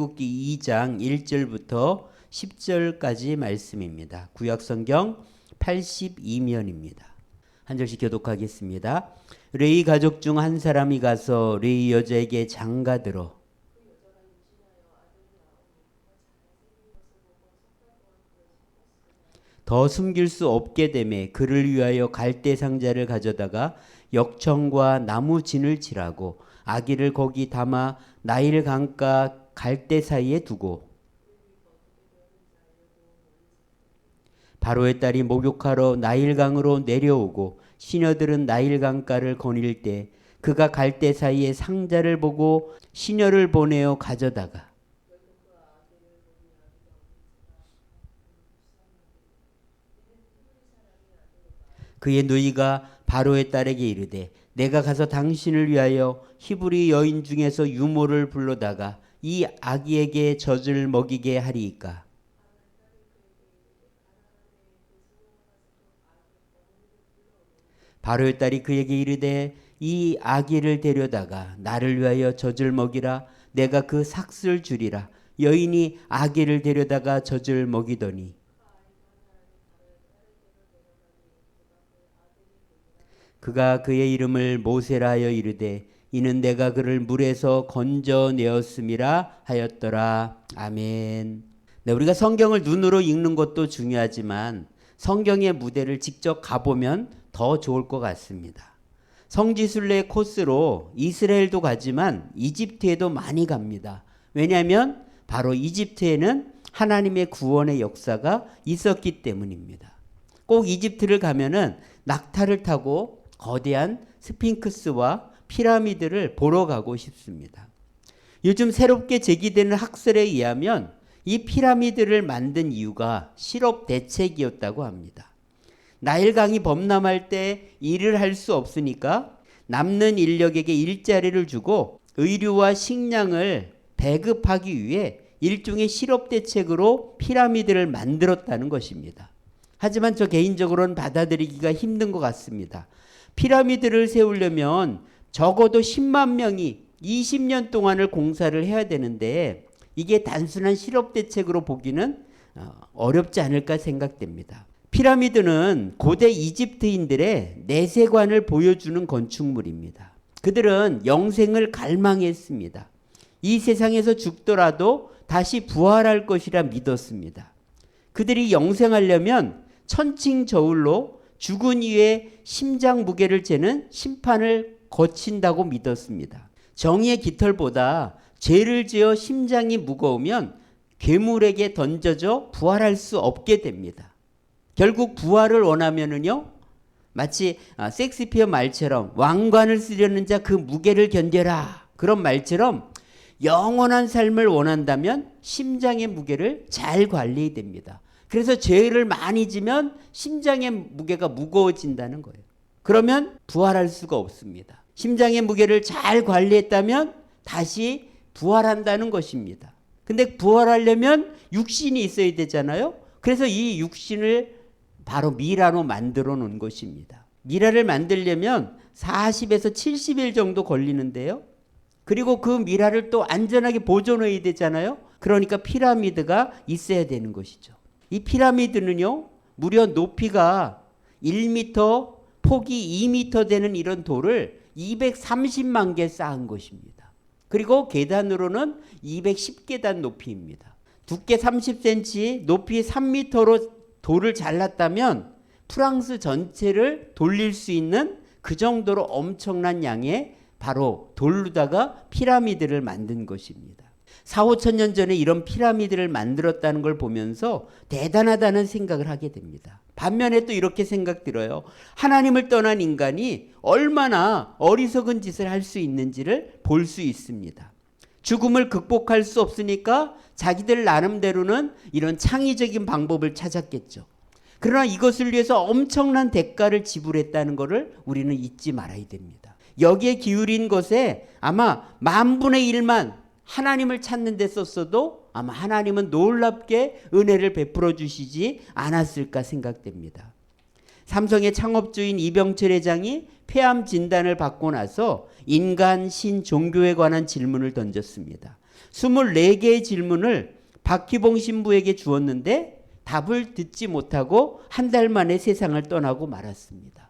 출애굽기 2장 1절부터 10절까지 말씀입니다. 구약성경 82면입니다. 한 절씩 교독하겠습니다. 레위 가족 중 한 사람이 가서 레위 여자에게 장가들어 더 숨길 수 없게 되매 그를 위하여 갈대 상자를 가져다가 역청과 나무 진을 칠하고 아기를 거기 담아 나일 강가 갈대 사이에 두고 바로의 딸이 목욕하러 나일강으로 내려오고 시녀들은 나일강가를 거닐 때 그가 갈대 사이에 상자를 보고 시녀를 보내어 가져다가 그의 누이가 바로의 딸에게 이르되 내가 가서 당신을 위하여 히브리 여인 중에서 유모를 불러다가 이 아기에게 젖을 먹이게 하리이까. 바로의 딸이 그에게 이르되 이 아기를 데려다가 나를 위하여 젖을 먹이라. 내가 그 삭슬 주리라. 여인이 아기를 데려다가 젖을 먹이더니 그가 그의 이름을 모세라 하여 이르되 이는 내가 그를 물에서 건져내었음이라 하였더라. 아멘. 네, 우리가 성경을 눈으로 읽는 것도 중요하지만 성경의 무대를 직접 가보면 더 좋을 것 같습니다. 성지순례 코스로 이스라엘도 가지만 이집트에도 많이 갑니다. 왜냐하면 바로 이집트에는 하나님의 구원의 역사가 있었기 때문입니다. 꼭 이집트를 가면은 낙타를 타고 거대한 스핑크스와 피라미드를 보러 가고 싶습니다. 요즘 새롭게 제기되는 학설에 의하면 이 피라미드를 만든 이유가 실업 대책이었다고 합니다. 나일강이 범람할 때 일을 할 수 없으니까 남는 인력에게 일자리를 주고 의류와 식량을 배급하기 위해 일종의 실업 대책으로 피라미드를 만들었다는 것입니다. 하지만 저 개인적으로는 받아들이기가 힘든 것 같습니다. 피라미드를 세우려면 적어도 10만 명이 20년 동안을 공사를 해야 되는데 이게 단순한 실업 대책으로 보기는 어렵지 않을까 생각됩니다. 피라미드는 고대 이집트인들의 내세관을 보여주는 건축물입니다. 그들은 영생을 갈망했습니다. 이 세상에서 죽더라도 다시 부활할 것이라 믿었습니다. 그들이 영생하려면 천칭 저울로 죽은 이의 심장 무게를 재는 심판을 거친다고 믿었습니다. 정의의 깃털보다 죄를 지어 심장이 무거우면 괴물에게 던져져 부활할 수 없게 됩니다. 결국 부활을 원하면은요, 마치 섹스피어 말처럼 왕관을 쓰려는 자 그 무게를 견뎌라 그런 말처럼 영원한 삶을 원한다면 심장의 무게를 잘 관리해야 됩니다. 그래서 죄를 많이 지면 심장의 무게가 무거워진다는 거예요. 그러면 부활할 수가 없습니다. 심장의 무게를 잘 관리했다면 다시 부활한다는 것입니다. 근데 부활하려면 육신이 있어야 되잖아요. 그래서 이 육신을 바로 미라로 만들어 놓은 것입니다. 미라를 만들려면 40에서 70일 정도 걸리는데요. 그리고 그 미라를 또 안전하게 보존해야 되잖아요. 그러니까 피라미드가 있어야 되는 것이죠. 이 피라미드는요, 무려 높이가 1m, 폭이 2m 되는 이런 돌을 230만 개 쌓은 것입니다. 그리고 계단으로는 210계단 높이입니다. 두께 30cm, 높이 3m로 돌을 잘랐다면 프랑스 전체를 돌릴 수 있는 그 정도로 엄청난 양의 바로 돌로다가 피라미드를 만든 것입니다. 4, 5천 년 전에 이런 피라미드를 만들었다는 걸 보면서 대단하다는 생각을 하게 됩니다. 반면에 또 이렇게 생각 들어요. 하나님을 떠난 인간이 얼마나 어리석은 짓을 할 수 있는지를 볼 수 있습니다. 죽음을 극복할 수 없으니까 자기들 나름대로는 이런 창의적인 방법을 찾았겠죠. 그러나 이것을 위해서 엄청난 대가를 지불했다는 것을 우리는 잊지 말아야 됩니다. 여기에 기울인 것에 아마 10,000분의 1만 하나님을 찾는 데 썼어도 아마 하나님은 놀랍게 은혜를 베풀어 주시지 않았을까 생각됩니다. 삼성의 창업주인 이병철 회장이 폐암 진단을 받고 나서 인간, 신, 종교에 관한 질문을 던졌습니다. 24개의 질문을 박희봉 신부에게 주었는데 답을 듣지 못하고 한 달 만에 세상을 떠나고 말았습니다.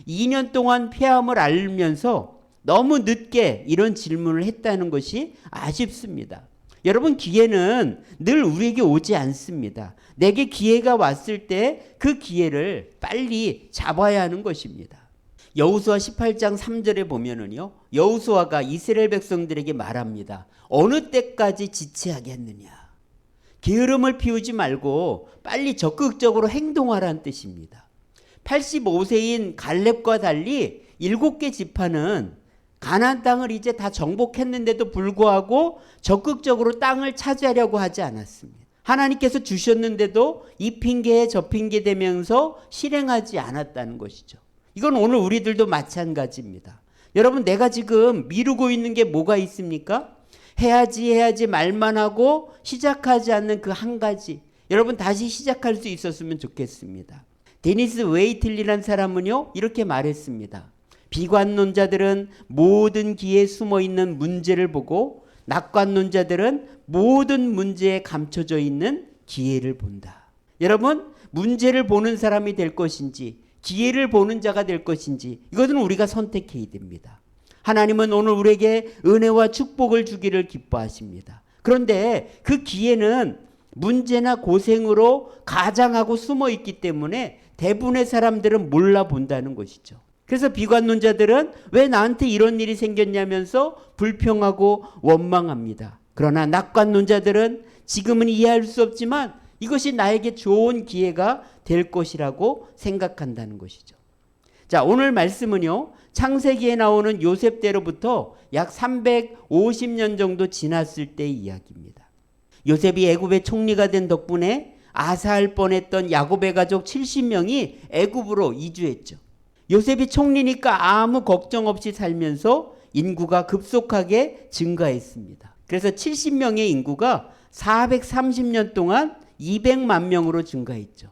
2년 동안 폐암을 알면서 너무 늦게 이런 질문을 했다는 것이 아쉽습니다. 여러분, 기회는 늘 우리에게 오지 않습니다. 내게 기회가 왔을 때 그 기회를 빨리 잡아야 하는 것입니다. 여호수아 18장 3절에 보면은요, 여호수아가 이스라엘 백성들에게 말합니다. 어느 때까지 지체하겠느냐. 게으름을 피우지 말고 빨리 적극적으로 행동하라는 뜻입니다. 85세인 갈렙과 달리 7개 지파는 가나안 땅을 이제 다 정복했는데도 불구하고 적극적으로 땅을 차지하려고 하지 않았습니다. 하나님께서 주셨는데도 이 핑계에 저 핑계 대면서 실행하지 않았다는 것이죠. 이건 오늘 우리들도 마찬가지입니다. 여러분, 내가 지금 미루고 있는 게 뭐가 있습니까? 해야지 말만 하고 시작하지 않는 그 한 가지. 여러분, 다시 시작할 수 있었으면 좋겠습니다. 데니스 웨이틀리라는 사람은요, 이렇게 말했습니다. 비관론자들은 모든 기회에 숨어 있는 문제를 보고 낙관론자들은 모든 문제에 감춰져 있는 기회를 본다. 여러분, 문제를 보는 사람이 될 것인지 기회를 보는 자가 될 것인지 이것은 우리가 선택해야 됩니다. 하나님은 오늘 우리에게 은혜와 축복을 주기를 기뻐하십니다. 그런데 그 기회는 문제나 고생으로 가장하고 숨어 있기 때문에 대부분의 사람들은 몰라본다는 것이죠. 그래서 비관론자들은 왜 나한테 이런 일이 생겼냐면서 불평하고 원망합니다. 그러나 낙관론자들은 지금은 이해할 수 없지만 이것이 나에게 좋은 기회가 될 것이라고 생각한다는 것이죠. 자, 오늘 말씀은요, 창세기에 나오는 요셉 때로부터 약 350년 정도 지났을 때의 이야기입니다. 요셉이 애굽의 총리가 된 덕분에 아사할 뻔했던 야곱의 가족 70명이 애굽으로 이주했죠. 요셉이 총리니까 아무 걱정 없이 살면서 인구가 급속하게 증가했습니다. 그래서 70명의 인구가 430년 동안 200만 명으로 증가했죠.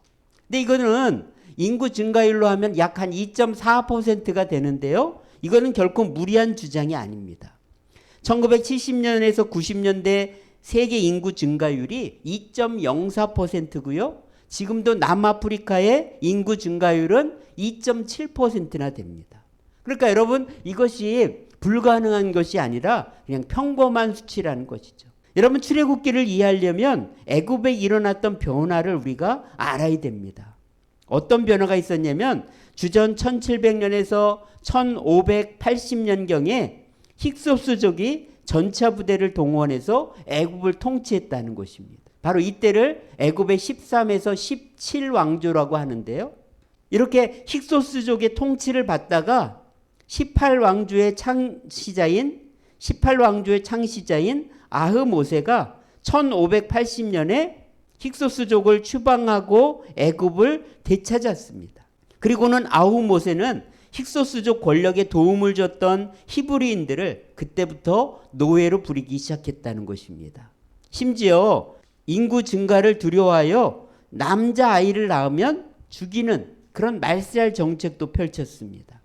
근데 이거는 인구 증가율로 하면 약 한 2.4%가 되는데요. 이거는 결코 무리한 주장이 아닙니다. 1970년에서 90년대 세계 인구 증가율이 2.04%고요. 지금도 남아프리카의 인구 증가율은 2.7%나 됩니다. 그러니까 여러분, 이것이 불가능한 것이 아니라 그냥 평범한 수치라는 것이죠. 여러분, 출애굽기를 이해하려면 애굽에 일어났던 변화를 우리가 알아야 됩니다. 어떤 변화가 있었냐면 주전 1700년에서 1580년경에 힉소스족이 전차 부대를 동원해서 애굽을 통치했다는 것입니다. 바로 이때를 애굽의 13에서 17왕조라고 하는데요. 이렇게 힉소스족의 통치를 받다가 18왕조의 창시자인 아흐모세가 1580년에 힉소스족을 추방하고 애굽을 되찾았습니다. 그리고는 아흐모세는 힉소스족 권력에 도움을 줬던 히브리인들을 그때부터 노예로 부리기 시작했다는 것입니다. 심지어 인구 증가를 두려워하여 남자아이를 낳으면 죽이는 그런 말살 정책도 펼쳤습니다.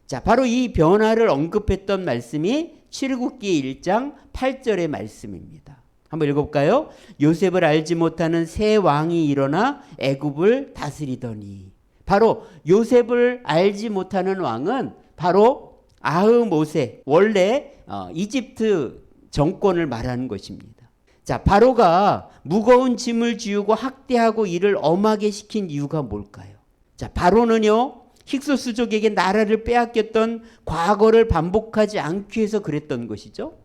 자, 바로 이 변화를 언급했던 말씀이 출애굽기 1장 8절의 말씀입니다. 한번 읽어볼까요? 요셉을 알지 못하는 새 왕이 일어나 애굽을 다스리더니. 바로 요셉을 알지 못하는 왕은 바로 아흐모세, 원래 이집트 정권을 말하는 것입니다. 자, 바로가 무거운 짐을 지우고 학대하고 이를 엄하게 시킨 이유가 뭘까요? 자, 바로는요, 힉소스족에게 나라를 빼앗겼던 과거를 반복하지 않기 위해서 그랬던 것이죠.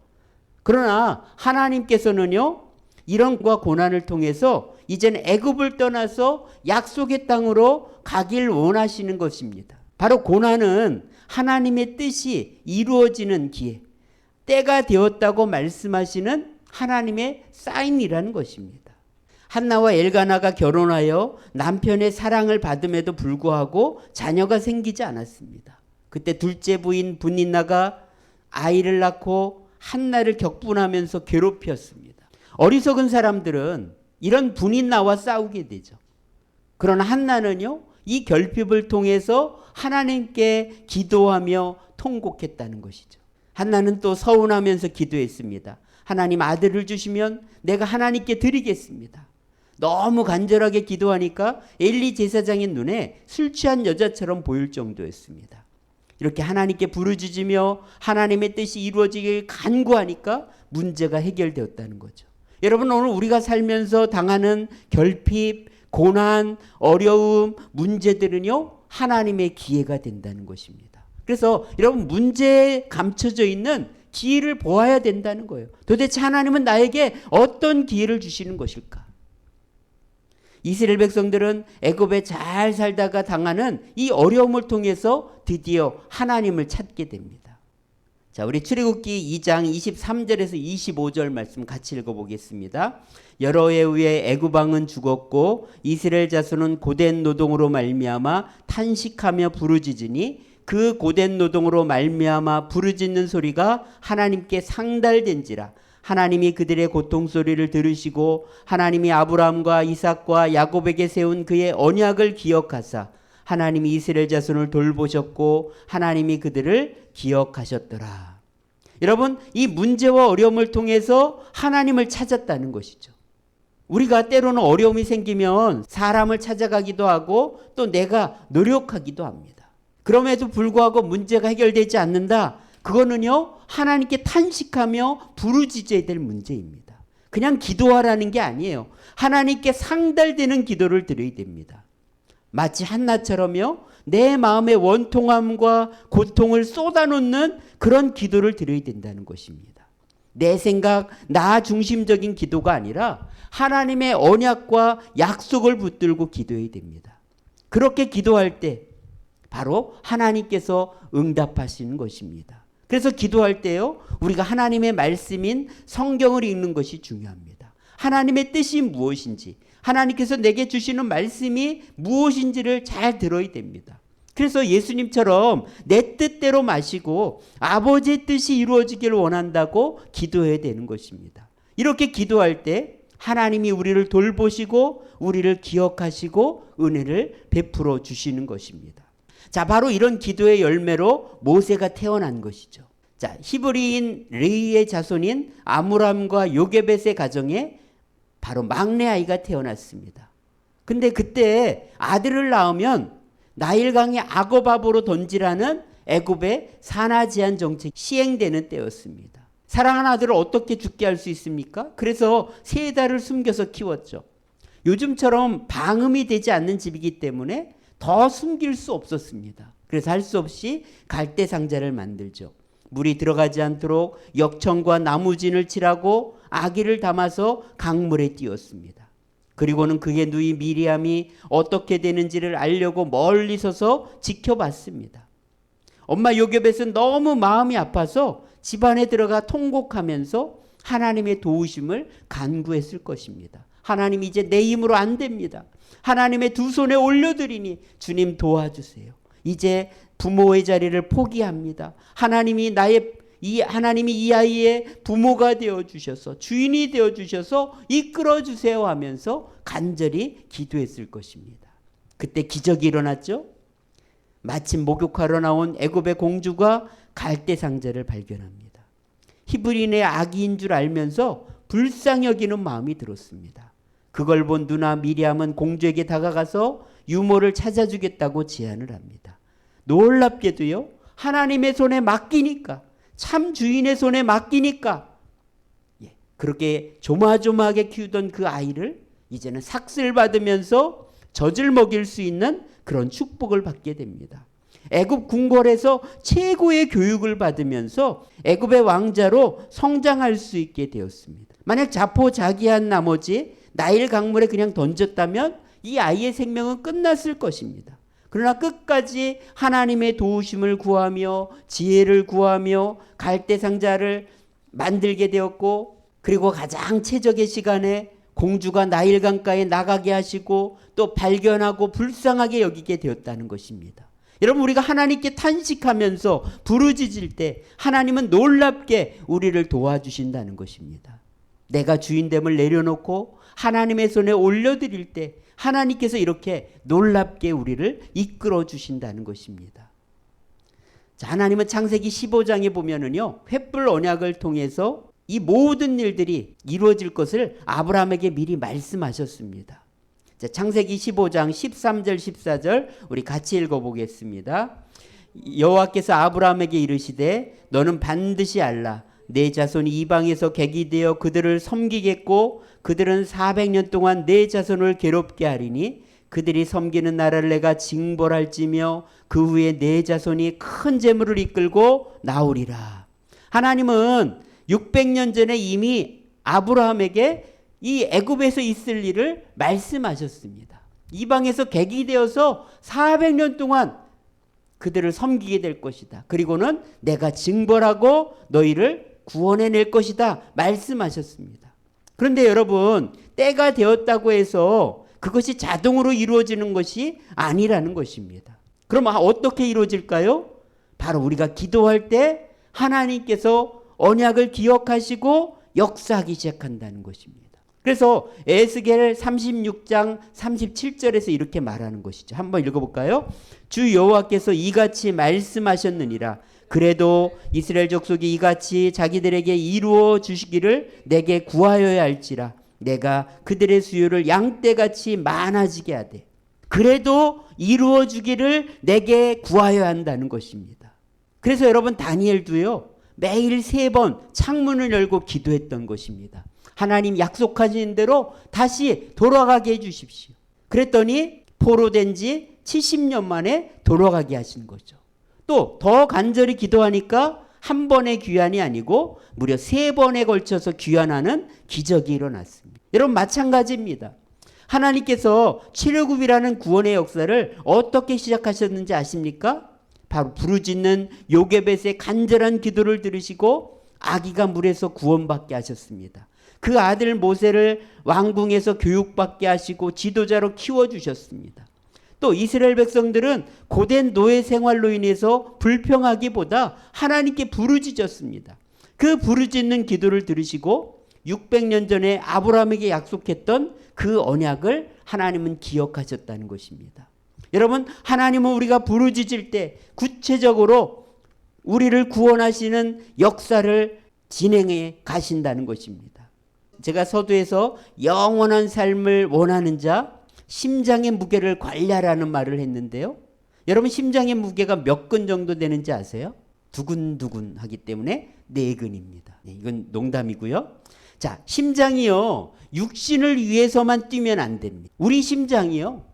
그러나 하나님께서는요, 이런 고난을 통해서 이제는 애굽을 떠나서 약속의 땅으로 가길 원하시는 것입니다. 바로 고난은 하나님의 뜻이 이루어지는 기회, 때가 되었다고 말씀하시는 하나님의 사인이라는 것입니다. 한나와 엘가나가 결혼하여 남편의 사랑을 받음에도 불구하고 자녀가 생기지 않았습니다. 그때 둘째 부인 분인나가 아이를 낳고 한나를 격분하면서 괴롭혔습니다. 어리석은 사람들은 이런 분인나와 싸우게 되죠. 그러나 한나는요, 이 결핍을 통해서 하나님께 기도하며 통곡했다는 것이죠. 한나는 또 서운하면서 기도했습니다. 하나님 아들을 주시면 내가 하나님께 드리겠습니다. 너무 간절하게 기도하니까 엘리 제사장의 눈에 술 취한 여자처럼 보일 정도였습니다. 이렇게 하나님께 부르짖으며 하나님의 뜻이 이루어지길 간구하니까 문제가 해결되었다는 거죠. 여러분, 오늘 우리가 살면서 당하는 결핍, 고난, 어려움, 문제들은요, 하나님의 기회가 된다는 것입니다. 그래서 여러분, 문제에 감춰져 있는 기회를 보아야 된다는 거예요. 도대체 하나님은 나에게 어떤 기회를 주시는 것일까? 이스라엘 백성들은 애굽에 잘 살다가 당하는 이 어려움을 통해서 드디어 하나님을 찾게 됩니다. 자, 우리 출애굽기 2장 23절에서 25절 말씀 같이 읽어보겠습니다. 여러 해 후에 애굽 왕은 죽었고 이스라엘 자손은 고된 노동으로 말미암아 탄식하며 부르짖으니 그 고된 노동으로 말미암아 부르짖는 소리가 하나님께 상달된지라. 하나님이 그들의 고통 소리를 들으시고 하나님이 아브라함과 이삭과 야곱에게 세운 그의 언약을 기억하사 하나님이 이스라엘 자손을 돌보셨고 하나님이 그들을 기억하셨더라. 여러분, 이 문제와 어려움을 통해서 하나님을 찾았다는 것이죠. 우리가 때로는 어려움이 생기면 사람을 찾아가기도 하고 또 내가 노력하기도 합니다. 그럼에도 불구하고 문제가 해결되지 않는다. 그거는요, 하나님께 탄식하며 부르짖어야 될 문제입니다. 그냥 기도하라는 게 아니에요. 하나님께 상달되는 기도를 드려야 됩니다. 마치 한나처럼요, 내 마음의 원통함과 고통을 쏟아놓는 그런 기도를 드려야 된다는 것입니다. 내 생각, 나 중심적인 기도가 아니라 하나님의 언약과 약속을 붙들고 기도해야 됩니다. 그렇게 기도할 때 바로 하나님께서 응답하시는 것입니다. 그래서 기도할 때요, 우리가 하나님의 말씀인 성경을 읽는 것이 중요합니다. 하나님의 뜻이 무엇인지, 하나님께서 내게 주시는 말씀이 무엇인지를 잘 들어야 됩니다. 그래서 예수님처럼 내 뜻대로 마시고 아버지의 뜻이 이루어지기를 원한다고 기도해야 되는 것입니다. 이렇게 기도할 때 하나님이 우리를 돌보시고 우리를 기억하시고 은혜를 베풀어 주시는 것입니다. 자, 바로 이런 기도의 열매로 모세가 태어난 것이죠. 자, 히브리인 레위의 자손인 아므람과 요게벳의 가정에 바로 막내 아이가 태어났습니다. 근데 그때 아들을 낳으면 나일강의 악어밥으로 던지라는 애굽의 산하 제한 정책이 시행되는 때였습니다. 사랑하는 아들을 어떻게 죽게 할 수 있습니까? 그래서 3달을 숨겨서 키웠죠. 요즘처럼 방음이 되지 않는 집이기 때문에 더 숨길 수 없었습니다. 그래서 할 수 없이 갈대 상자를 만들죠. 물이 들어가지 않도록 역청과 나무진을 칠하고 아기를 담아서 강물에 띄웠습니다. 그리고는 그의 누이 미리암이 어떻게 되는지를 알려고 멀리 서서 지켜봤습니다. 엄마 요게벳은 너무 마음이 아파서 집안에 들어가 통곡하면서 하나님의 도우심을 간구했을 것입니다. 하나님, 이제 내 힘으로 안 됩니다. 하나님의 두 손에 올려드리니 주님 도와주세요. 이제 부모의 자리를 포기합니다. 하나님이 이 아이의 부모가 되어 주셔서 주인이 되어 주셔서 이끌어 주세요 하면서 간절히 기도했을 것입니다. 그때 기적이 일어났죠. 마침 목욕하러 나온 애굽의 공주가 갈대 상자를 발견합니다. 히브리인의 아기인 줄 알면서 불쌍히 여기는 마음이 들었습니다. 그걸 본 누나 미리암은 공주에게 다가가서 유모를 찾아주겠다고 제안을 합니다. 놀랍게도요, 하나님의 손에 맡기니까, 참 주인의 손에 맡기니까, 그렇게 조마조마하게 키우던 그 아이를 이제는 삭슬 받으면서 젖을 먹일 수 있는 그런 축복을 받게 됩니다. 애굽 궁궐에서 최고의 교육을 받으면서 애굽의 왕자로 성장할 수 있게 되었습니다. 만약 자포자기한 나머지 나일 강물에 그냥 던졌다면 이 아이의 생명은 끝났을 것입니다. 그러나 끝까지 하나님의 도우심을 구하며 지혜를 구하며 갈대 상자를 만들게 되었고, 그리고 가장 최적의 시간에 공주가 나일 강가에 나가게 하시고 또 발견하고 불쌍하게 여기게 되었다는 것입니다. 여러분, 우리가 하나님께 탄식하면서 부르짖을 때 하나님은 놀랍게 우리를 도와주신다는 것입니다. 내가 주인됨을 내려놓고 하나님의 손에 올려드릴 때 하나님께서 이렇게 놀랍게 우리를 이끌어 주신다는 것입니다. 자, 하나님은 창세기 15장에 보면은요, 횃불 언약을 통해서 이 모든 일들이 이루어질 것을 아브라함에게 미리 말씀하셨습니다. 자, 창세기 15장 13절 14절 우리 같이 읽어보겠습니다. 여호와께서 아브라함에게 이르시되 너는 반드시 알라 내 자손이 이방에서 객이 되어 그들을 섬기겠고 그들은 400년 동안 내 자손을 괴롭게 하리니 그들이 섬기는 나라를 내가 징벌할지며 그 후에 내 자손이 큰 재물을 이끌고 나오리라. 하나님은 600년 전에 이미 아브라함에게 이 애굽에서 있을 일을 말씀하셨습니다. 이방에서 객이 되어서 400년 동안 그들을 섬기게 될 것이다. 그리고는 내가 징벌하고 너희를 구원해낼 것이다 말씀하셨습니다. 그런데 여러분, 때가 되었다고 해서 그것이 자동으로 이루어지는 것이 아니라는 것입니다. 그럼 어떻게 이루어질까요? 바로 우리가 기도할 때 하나님께서 언약을 기억하시고 역사하기 시작한다는 것입니다. 그래서 에스겔 36장 37절에서 이렇게 말하는 것이죠. 한번 읽어볼까요? 주 여호와께서 이같이 말씀하셨느니라. 그래도 이스라엘 족속이 이같이 자기들에게 이루어 주시기를 내게 구하여야 할지라. 내가 그들의 수요를 양떼같이 많아지게 하되 그래도 이루어 주기를 내게 구하여야 한다는 것입니다. 그래서 여러분 다니엘도요 매일 3번 창문을 열고 기도했던 것입니다. 하나님 약속하신 대로 다시 돌아가게 해주십시오. 그랬더니 포로된 지 70년 만에 돌아가게 하신 거죠. 또 더 간절히 기도하니까 한 번의 귀환이 아니고 무려 3번에 걸쳐서 귀환하는 기적이 일어났습니다. 여러분 마찬가지입니다. 하나님께서 출애굽이라는 구원의 역사를 어떻게 시작하셨는지 아십니까? 바로 부르짖는 요게벳의 간절한 기도를 들으시고 아기가 물에서 구원받게 하셨습니다. 그 아들 모세를 왕궁에서 교육받게 하시고 지도자로 키워주셨습니다. 또 이스라엘 백성들은 고된 노예 생활로 인해서 불평하기보다 하나님께 부르짖었습니다. 그 부르짖는 기도를 들으시고 600년 전에 아브라함에게 약속했던 그 언약을 하나님은 기억하셨다는 것입니다. 여러분, 하나님은 우리가 부르짖을 때 구체적으로 우리를 구원하시는 역사를 진행해 가신다는 것입니다. 제가 서두에서 영원한 삶을 원하는 자 심장의 무게를 관리하라는 말을 했는데요. 여러분 심장의 무게가 몇 근 정도 되는지 아세요? 두근두근 하기 때문에 4근입니다. 이건 농담이고요. 자, 심장이요 육신을 위해서만 뛰면 안 됩니다. 우리 심장이요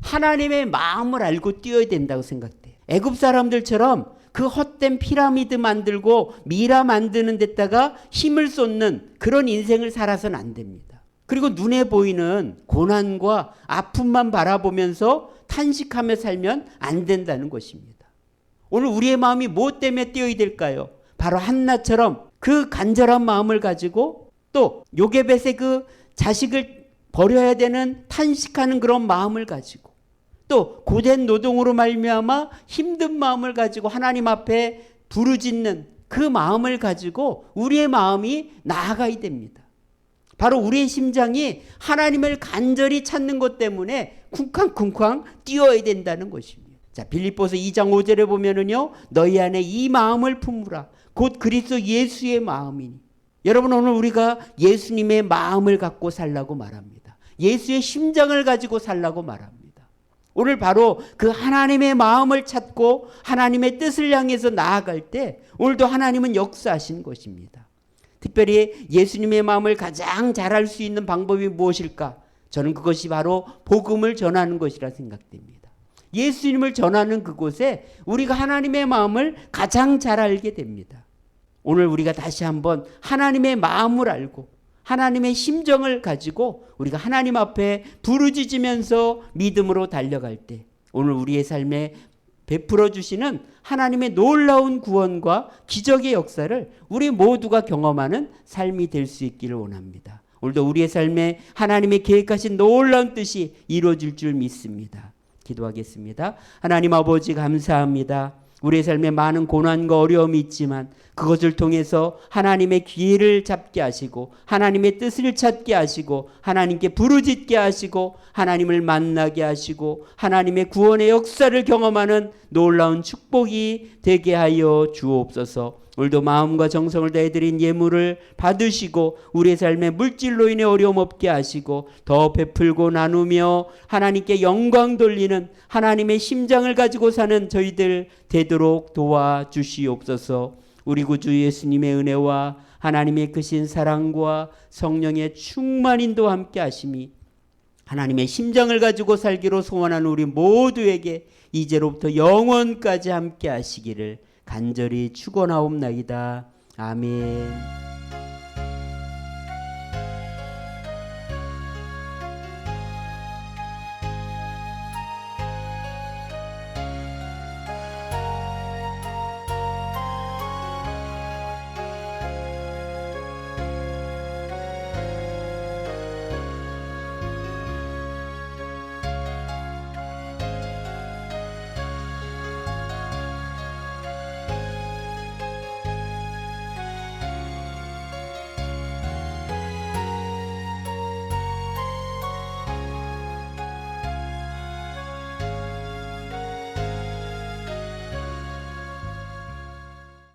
하나님의 마음을 알고 뛰어야 된다고 생각돼요. 애굽 사람들처럼 그 헛된 피라미드 만들고 미라 만드는 데다가 힘을 쏟는 그런 인생을 살아서는 안 됩니다. 그리고 눈에 보이는 고난과 아픔만 바라보면서 탄식하며 살면 안 된다는 것입니다. 오늘 우리의 마음이 무엇 때문에 뛰어야 될까요? 바로 한나처럼 그 간절한 마음을 가지고 또 요게벳의 그 자식을 버려야 되는 탄식하는 그런 마음을 가지고 또 고된 노동으로 말미암아 힘든 마음을 가지고 하나님 앞에 부르짖는 그 마음을 가지고 우리의 마음이 나아가야 됩니다. 바로 우리의 심장이 하나님을 간절히 찾는 것 때문에 쿵쾅쿵쾅 뛰어야 된다는 것입니다. 자, 빌립보서 2장 5절에 보면은요, 너희 안에 이 마음을 품으라. 곧 그리스도 예수의 마음이니. 여러분 오늘 우리가 예수님의 마음을 갖고 살라고 말합니다. 예수의 심장을 가지고 살라고 말합니다. 오늘 바로 그 하나님의 마음을 찾고 하나님의 뜻을 향해서 나아갈 때 오늘도 하나님은 역사하신 것입니다. 특별히 예수님의 마음을 가장 잘할 수 있는 방법이 무엇일까? 저는 그것이 바로 복음을 전하는 것이라 생각됩니다. 예수님을 전하는 그곳에 우리가 하나님의 마음을 가장 잘 알게 됩니다. 오늘 우리가 다시 한번 하나님의 마음을 알고 하나님의 심정을 가지고 우리가 하나님 앞에 부르짖으면서 믿음으로 달려갈 때 오늘 우리의 삶에 베풀어 주시는 하나님의 놀라운 구원과 기적의 역사를 우리 모두가 경험하는 삶이 될 수 있기를 원합니다. 오늘도 우리의 삶에 하나님의 계획하신 놀라운 뜻이 이루어질 줄 믿습니다. 기도하겠습니다. 하나님 아버지 감사합니다. 우리의 삶에 많은 고난과 어려움이 있지만 그것을 통해서 하나님의 기회를 잡게 하시고 하나님의 뜻을 찾게 하시고 하나님께 부르짖게 하시고 하나님을 만나게 하시고 하나님의 구원의 역사를 경험하는 놀라운 축복이 되게 하여 주옵소서. 오늘도 마음과 정성을 다해 드린 예물을 받으시고 우리의 삶에 물질로 인해 어려움 없게 하시고 더 베풀고 나누며 하나님께 영광 돌리는 하나님의 심장을 가지고 사는 저희들 되도록 도와주시옵소서. 우리 구주 예수님의 은혜와 하나님의 크신 사랑과 성령의 충만인도 함께 하심이 하나님의 심장을 가지고 살기로 소원하는 우리 모두에게 이제로부터 영원까지 함께 하시기를 간절히 축원하옵나이다. 아멘.